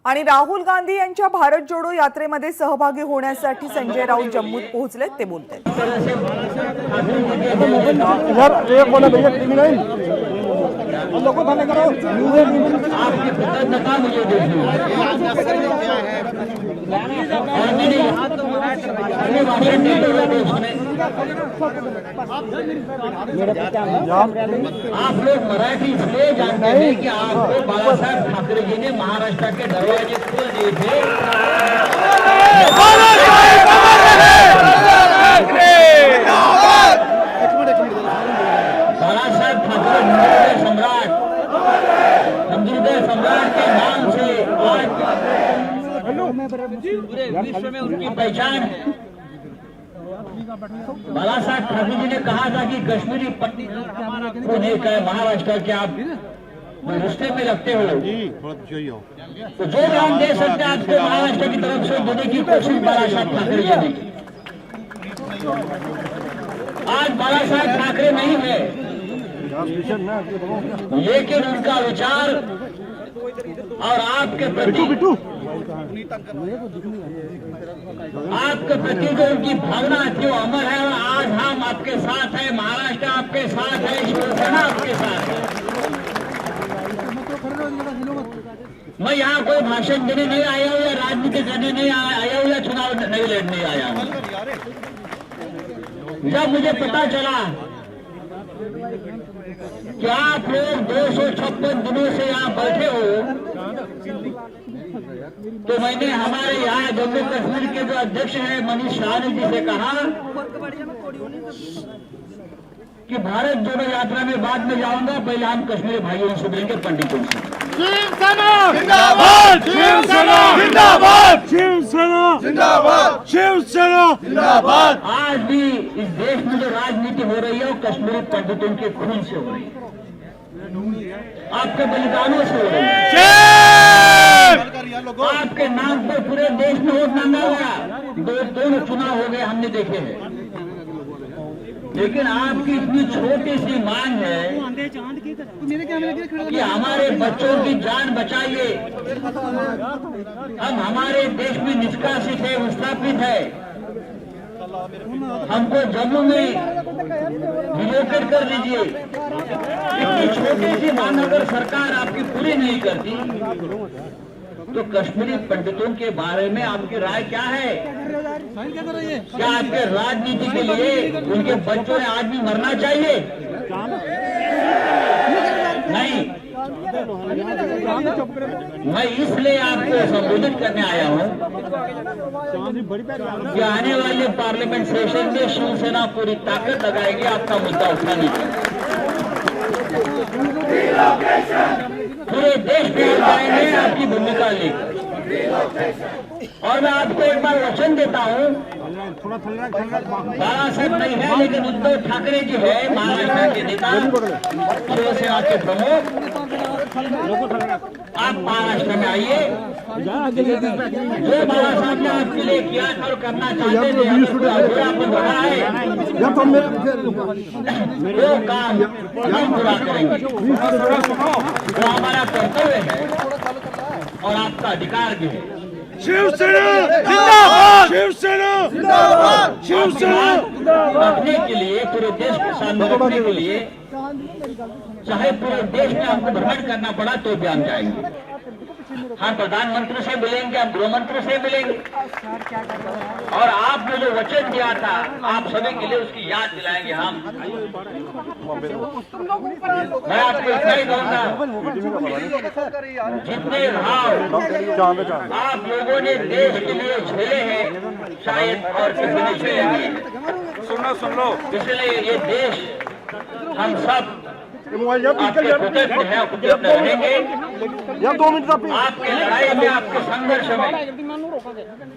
आणि राहुल गांधी यांच्या भारत जोडो यात्रेमध्ये सहभागी होण्यासाठी संजय राऊत जम्मूत पोहोचलेत, ते बोलतात। आप लोग मराठी इसलिए जानते हैं कि आपको बाला साहब ठाकरे जी ने महाराष्ट्र के दरवाजे खोल दिए थे। बाला साहब ठाकरे हिंदू सम्राट के नाम से आज पूरे विश्व में उनकी पहचान है। बाला साहब ठाकरे जी ने कहा था कि कश्मीरी पट्टी को लेकर महाराष्ट्र के आप रिश्ते में लगते हो, तो जो नाम दे सकते हैं आपको महाराष्ट्र की तरफ से देने की कोशिश बाला साहब ठाकरे जी ने की। आज बाला साहब ठाकरे नहीं है, लेकिन उनका विचार और आपके प्रति जो उनकी भावना थी वो अमर है। और आज हम आपके साथ हैं, महाराष्ट्र आपके साथ है, शिवसेना आपके साथ है। मैं यहाँ कोई भाषण देने नहीं आया हूँ या राजनीति करने नहीं आया हूँ या चुनाव नहीं लड़ने आया हूँ। जब मुझे पता चला कि आप लोग 256 दिनों से यहाँ बैठे हो, तो मैंने हमारे यहाँ जम्मू कश्मीर के जो अध्यक्ष हैं मनीष शाह जी से कहा कि भारत जोड़ो यात्रा में बाद में जाऊंगा, पहले हम कश्मीरी भाइयों से मिलेंगे, पंडितों से। शिवसेना जिंदाबाद, शिवसेना जिंदाबाद, शिवसेना जिंदाबाद, शिवसेना जिंदाबाद। आज भी इस देश में जो राजनीति हो रही है वो कश्मीरी पंडितों के खून से हो रही है, आपके बलिदानों से हो रही है। आपके नाम पर पूरे देश में वोट मांगा गया, दोनों चुनाव हो गए, हमने देखे हैं। लेकिन आपकी इतनी छोटी सी मांग है कि हमारे बच्चों की जान बचाइए। हम हमारे देश में निष्कासित है, विस्थापित है, हमको जम्मू में रिलोकेट कर दीजिए। इतनी छोटी सी मांग अगर सरकार आपकी पूरी नहीं करती तो कश्मीरी पंडितों के बारे में आपकी राय क्या है? क्या आपके राजनीति के लिए उनके बच्चों ने आज भी मरना चाहिए? नहीं। मैं इसलिए आपको संबोधित करने आया हूं कि आने वाले पार्लियामेंट सेशन में शिवसेना पूरी ताकत लगाएगी आपका मुद्दा उठाने की। पूरे देश में जाएंगे आपकी भूमिका लेकर। और मैं आपको एक बार वचन देता हूँ, बाला साहब नहीं है लेकिन उद्धव ठाकरे जी है, महाराष्ट्र के नेता, शिवसेना के प्रमुख। आप महाराष्ट्र में आइए, जो बाला साहब ने आपके लिए किया था और करना चाहते थे, आपको बढ़ा है, वो काम हम पूरा करेंगे। वो हमारा कर्तव्य है और आपका अधिकार भी है। शिवसेना जिंदाबाद, शिवसेना जिंदाबाद, शिवसेना रखने के लिए, पूरे देश के सामने रखने के लिए, चाहे पूरे देश में हमको भ्रमण करना पड़ा तो भी हम जाएंगे। हम प्रधानमंत्री से मिलेंगे, हम गृह मंत्री से मिलेंगे, और आपने जो वचन दिया था आप सभी के लिए उसकी याद दिलाएंगे। हम मैं आपको इतना ही कहूंगा, जितने भाव आप लोगों ने देश के लिए झेले हैं शायद और किसी ने झेले नहीं। सुन लो, इसलिए ये देश हम सब आपके कृतज्ञ हैं, कृतज्ञ रहेंगे। आपकी लड़ाई में, आपके संघर्ष में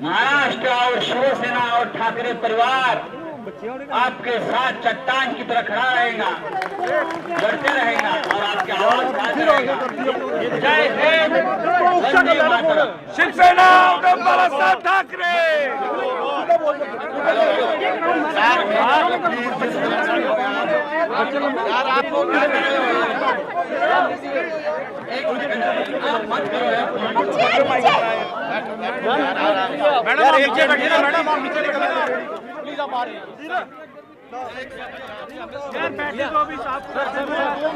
महाराष्ट्र और शिवसेना और ठाकरे परिवार आपके साथ चट्टान की तरह खड़ा रहेगा, लड़ते रहेगा और आपकी आवाज उठाते रहेगा। जय हिंद, वंदे मातरम। शिवसेना बाला साहब ठाकरे। मैडम नीचे बैठिए ना, मैडम आप नीचे बैठिए ना, प्लीज आप आ रही हैं यार, बैठिए तो अभी साहब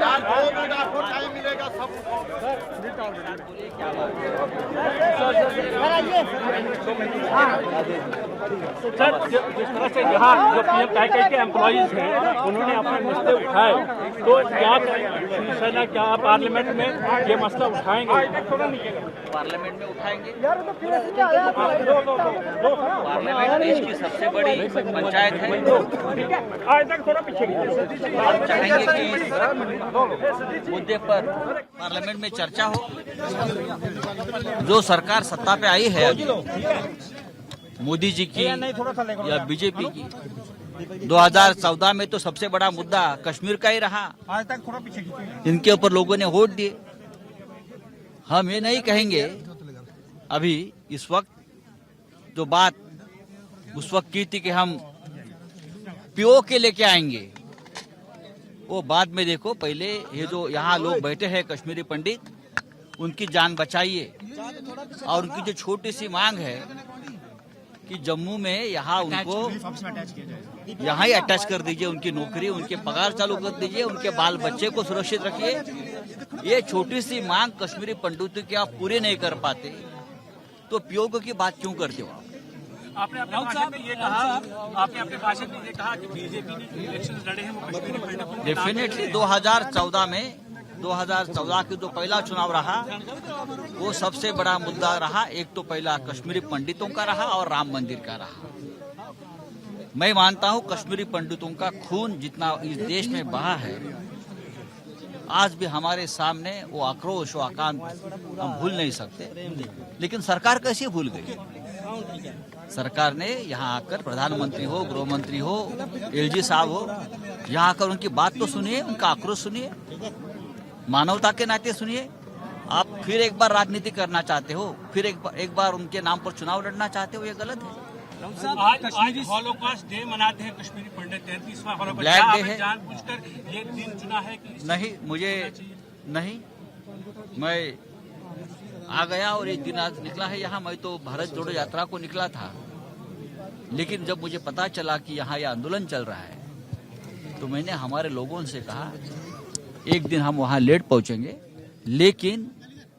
यार 2 मिनट आपको टाइम मिलेगा सब सर, जिस तरह से यहाँ जो पीएम के एम्प्लॉइज हैं उन्होंने अपने मसले उठाए, तो क्या शिवसेना क्या पार्लियामेंट में ये मसला उठाएंगे? पार्लियामेंट में उठाएंगे। पार्लियामेंट देश की सबसे बड़ी पंचायत है। हम चाहेंगे कि इस मुद्दे पर पार्लियामेंट में चर्चा हो। जो सरकार सत्ता पे आई है अभी, मोदी जी की या बीजेपी की, 2014 में तो सबसे बड़ा मुद्दा कश्मीर का ही रहा। इनके ऊपर लोगों ने वोट दिए। हम ये नहीं कहेंगे अभी इस वक्त जो बात उस वक्त की थी कि हम पीओ के लेके आएंगे, वो बाद में देखो। पहले ये जो यहाँ लोग बैठे हैं कश्मीरी पंडित, उनकी जान बचाइए। और उनकी जो छोटी सी मांग है कि जम्मू में यहाँ उनको यहाँ ही अटैच कर दीजिए, उनकी नौकरी, उनके पगार चालू कर दीजिए, उनके बाल बच्चे को सुरक्षित रखिए। ये छोटी सी मांग कश्मीरी पंडितों की आप पूरे नहीं कर पाते, तो पीओ की बात क्यों करते हो आप? आपने अपने भाषण में ये कहा, आपने अपने भाषण में ये कहा कि बीजेपी ने जो इलेक्शन लड़े हैं वो कश्मीरी पंडितों के डेफिनेटली 2014 में 2014 के जो पहला चुनाव रहा, वो सबसे बड़ा मुद्दा रहा। एक तो पहला कश्मीरी पंडितों का रहा और राम मंदिर का रहा। मैं मानता हूं कश्मीरी पंडितों का खून जितना इस देश में बहा है, आज भी हमारे सामने वो आक्रोश, वो आकांत हम भूल नहीं सकते। लेकिन सरकार कैसे भूल गई? सरकार ने यहाँ आकर, प्रधानमंत्री हो, गृह मंत्री हो, एलजी साहब हो, यहाँ आकर उनकी बात तो सुनिए, उनका आक्रोश सुनिए, मानवता के नाते सुनिए। आप फिर एक बार राजनीति करना चाहते हो, फिर एक बार उनके नाम पर चुनाव लड़ना चाहते हो, ये गलत है। आज हॉलोकॉस्ट डे मनाते हैं कश्मीरी पंडित, 33वां हॉलोकॉस्ट। ब्लैक क्या डे आपने है। जानबूझकर ये दिन चुना है कि नहीं, मुझे नहीं, मैं आ गया और एक दिन आज निकला है यहाँ। मैं तो भारत जोड़ो यात्रा को निकला था, लेकिन जब मुझे पता चला कि यहाँ यह आंदोलन चल रहा है, तो मैंने हमारे लोगों से कहा एक दिन हम वहाँ लेट पहुंचेंगे, लेकिन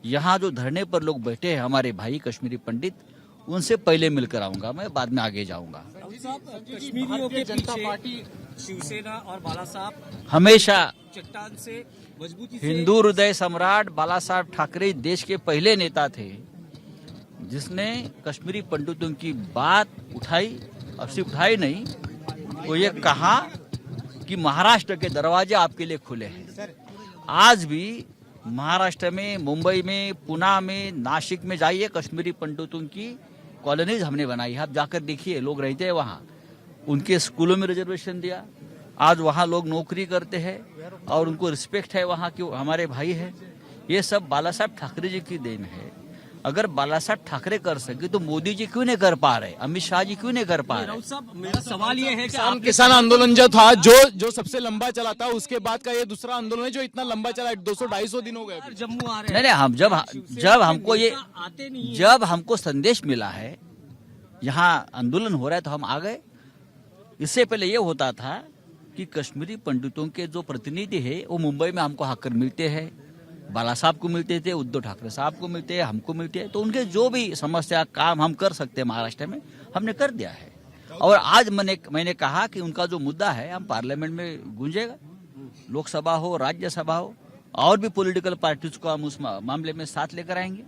यहाँ जो धरने पर लोग बैठे हैं हमारे भाई कश्मीरी पंडित, उनसे पहले मिलकर आऊंगा मैं, बाद में आगे जाऊंगा। कश्मीरियों के जनता पार्टी, शिवसेना और बाला साहब हमेशा चट्टान से मजबूती से हिंदू हृदय सम्राट बाला साहब ठाकरे देश के पहले नेता थे जिसने कश्मीरी पंडितों की बात उठाई। अब सिर्फ उठाई नहीं, वो ये कहा कि महाराष्ट्र के दरवाजे आपके लिए खुले हैं। आज भी महाराष्ट्र में, मुंबई में, पुणे में, नासिक में जाइए, कश्मीरी पंडितों की कॉलोनीज हमने बनाई है। आप जाकर देखिए, लोग रहते हैं वहाँ, उनके स्कूलों में रिजर्वेशन दिया। आज वहाँ लोग नौकरी करते हैं और उनको रिस्पेक्ट है, वहाँ के हमारे भाई है। ये सब बाला साहब ठाकरे जी की देन है। अगर बाला साहब ठाकरे कर सके तो मोदी जी क्यों नहीं कर पा रहे, अमित शाह जी क्यों नहीं कर पा रहे? साहब, मेरा सवाल ये है कि किसान आंदोलन जो था, जो सबसे लंबा चला था, उसके बाद का ये दूसरा आंदोलन है जो इतना लंबा चला है। 200-250 दिन हो गए अभी। जम्मू आ रहे नहीं, हम जब हमको ये आते नहीं है। जब हमको संदेश मिला है यहाँ आंदोलन हो रहा है तो हम आ गए। इससे पहले ये होता था कि कश्मीरी पंडितों के जो प्रतिनिधि है वो मुंबई में हमको आकर मिलते हैं, बाला साहब को मिलते थे, उद्धव ठाकरे साहब को मिलते हैं, हमको मिलते हैं। तो उनके जो भी समस्या काम हम कर सकते हैं महाराष्ट्र में, हमने कर दिया है। और आज मैंने कहा कि उनका जो मुद्दा है हम पार्लियामेंट में गूंजेगा, लोकसभा हो, राज्यसभा हो, और भी पॉलिटिकल पार्टीज को हम उस मामले में साथ लेकर आएंगे।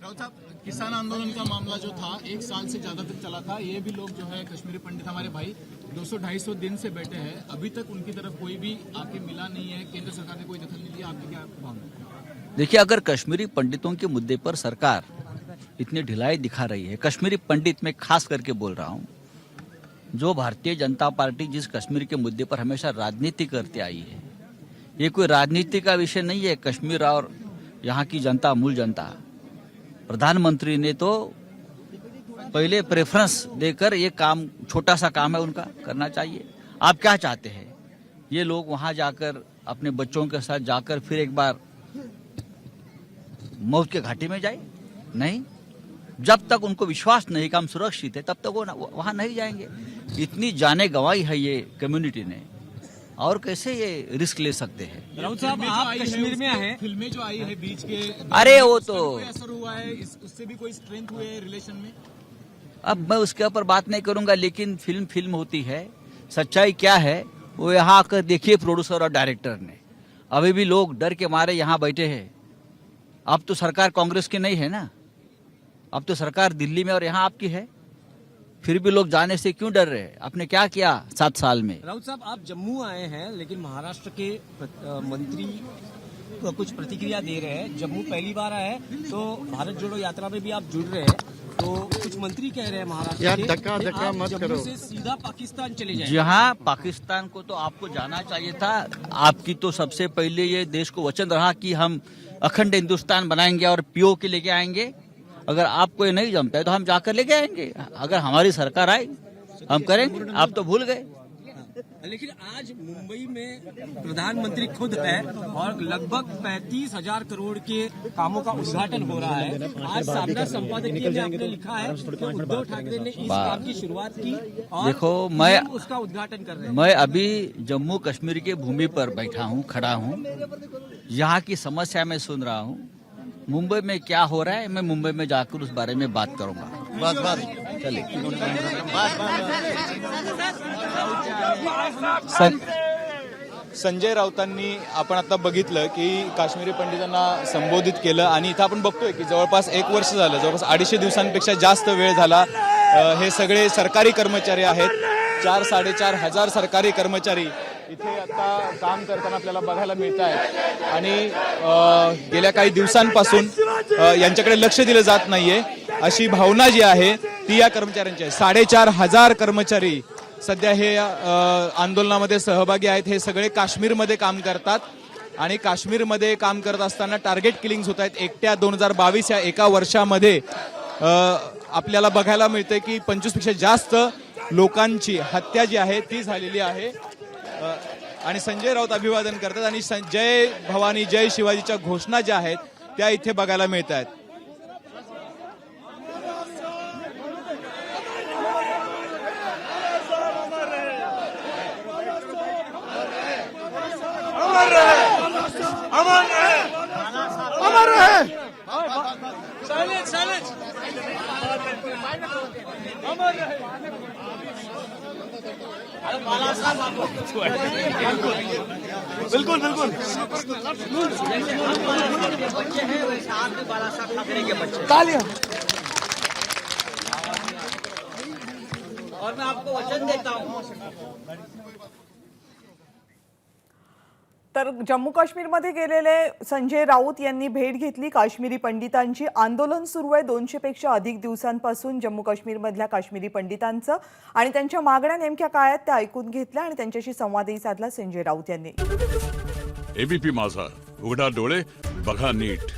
राउत साहब, किसान आंदोलन का मामला जो था 1 साल से ज्यादा तक चला था। ये भी लोग जो है कश्मीरी पंडित हमारे भाई 200-250 दिन से बैठे हैं, अभी तक उनकी तरफ कोई भी आके मिला नहीं है, केंद्र सरकार ने कोई दखल नहीं लिया। आपकी क्या भावना? देखिए, अगर कश्मीरी पंडितों के मुद्दे पर सरकार इतनी ढिलाई दिखा रही है, कश्मीरी पंडित में खास करके बोल रहा हूं, जो भारतीय जनता पार्टी जिस कश्मीर के मुद्दे पर हमेशा राजनीति करते आई है, ये कोई राजनीति का विषय नहीं है। कश्मीर और यहाँ की जनता, मूल जनता, प्रधानमंत्री ने तो पहले प्रेफरेंस देकर ये काम, छोटा सा काम है उनका, करना चाहिए। आप क्या चाहते हैं? ये लोग वहां जाकर अपने बच्चों के साथ जाकर फिर एक बार मौत के घाटी में जाए? नहीं, जब तक उनको विश्वास नहीं कि हम सुरक्षित है तब तक वो वहां नहीं जाएंगे। इतनी जाने गंवाई है ये कम्युनिटी ने, और कैसे ये रिस्क ले सकते हैं? राउत साहब, आप कश्मीर में आए, फिल्में जो आई है बीच के, अरे वो तो कोई असर हुआ है उससे भी कोई स्ट्रेंथ हुए है रिलेशन में? अब मैं उसके ऊपर बात नहीं करूंगा, लेकिन फिल्म होती है। सच्चाई क्या है वो यहाँ आकर देखिए प्रोड्यूसर और डायरेक्टर ने। अभी भी लोग डर के मारे यहाँ बैठे हैं। अब तो सरकार कांग्रेस की नहीं है ना, अब तो सरकार दिल्ली में और यहाँ आपकी है, फिर भी लोग जाने से क्यों डर रहे हैं? आपने क्या किया 7 साल में? राउत साहब, आप जम्मू आए हैं, लेकिन महाराष्ट्र के मंत्री को कुछ प्रतिक्रिया दे रहे हैं। जम्मू पहली बार आए हैं, तो भारत जोड़ो यात्रा में भी आप जुड़ रहे हैं, तो कुछ मंत्री कह रहे हैं महाराष्ट्र यार, के धक्का कि आप मत जम्मू करो। से सीधा पाकिस्तान चले जाए। जहाँ पाकिस्तान को तो आपको जाना चाहिए था। आपकी तो सबसे पहले ये देश को वचन रहा कि हम अखंड हिंदुस्तान बनाएंगे और पीओ के लेके आएंगे। अगर आपको ये नहीं जमता है तो हम जाकर लेके आएंगे। अगर हमारी सरकार आई हम करेंगे। आप तो भूल गए। लेकिन आज मुंबई में प्रधानमंत्री खुद है और लगभग 35,000 करोड़ के कामों का उद्घाटन हो रहा है। आज सामना संपादकीय में आपने लिखा है कि उद्धव ठाकरे ने इस काम की शुरुआत की और देखो, मैं उसका उद्घाटन कर रहे हैं। मैं अभी जम्मू कश्मीर की भूमि पर बैठा हूँ, खड़ा हूँ। यहाँ की समस्या मैं सुन रहा हूँ। मुंबई में क्या हो रहा है मैं मुंबई में जाकर उस बारे में बात करूंगा। बस चलिए। संजय राऊतांनी आपण आता बघितलं की काश्मीरी पंडितांना संबोधित केलं आणि इथं आपण बघतोय की जवळपास 1 वर्ष झालं, जवळपास 250 दिवसांपेक्षा जास्त वेळ झाला। हे सगळे सरकारी कर्मचारी आहेत। 4-4.5 हजार सरकारी कर्मचारी इथे आता काम करताना आपल्याला बघायला मिळत आहेत आणि गेल्या काही दिवसांपासून यांच्याकडे लक्ष दिलं जात नाहीये अशी भावना जी आहे ती या कर्मचाऱ्यांची आहे। 4.5 हजार कर्मचारी सध्या हे आंदोलनामध्ये सहभागी आहेत। हे सगळे काश्मीरमध्ये काम करतात आणि काश्मीरमध्ये काम करत असताना टार्गेट किलिंग्स होत आहेत। एकट्या 2022 या एका वर्षामध्ये आपल्याला बघायला मिळते की 25 पेक्षा जास्त लोकांची हत्या जी आहे ती झालेली आहे। आणि संजय राऊत अभिवादन करतात आणि जय भवानी जय शिवाजीच्या घोषणा ज्या आहेत त्या इथे बघायला मिळत आहेत। बिल्कुल बिल्कुल बच्चे हैं वैसे आप भी बाला साहब ठाकरे के बच्चे। और मैं आपको वचन देता हूँ। तर जम्मू काश्मीरमध्ये गेलेले संजय राऊत यांनी भेट घेतली काश्मीरी पंडितांची। आंदोलन सुरू आहे 200 पेक्षा अधिक दिवसांपासून जम्मू काश्मीरमधल्या काश्मीरी पंडितांचं, आणि त्यांच्या मागण्या नेमक्या काय आहेत त्या ऐकून घेतल्या आणि त्यांच्याशी संवादही साधला संजय राऊत यांनी। एबीपी माझा, उघडा डोळे बघा नीट।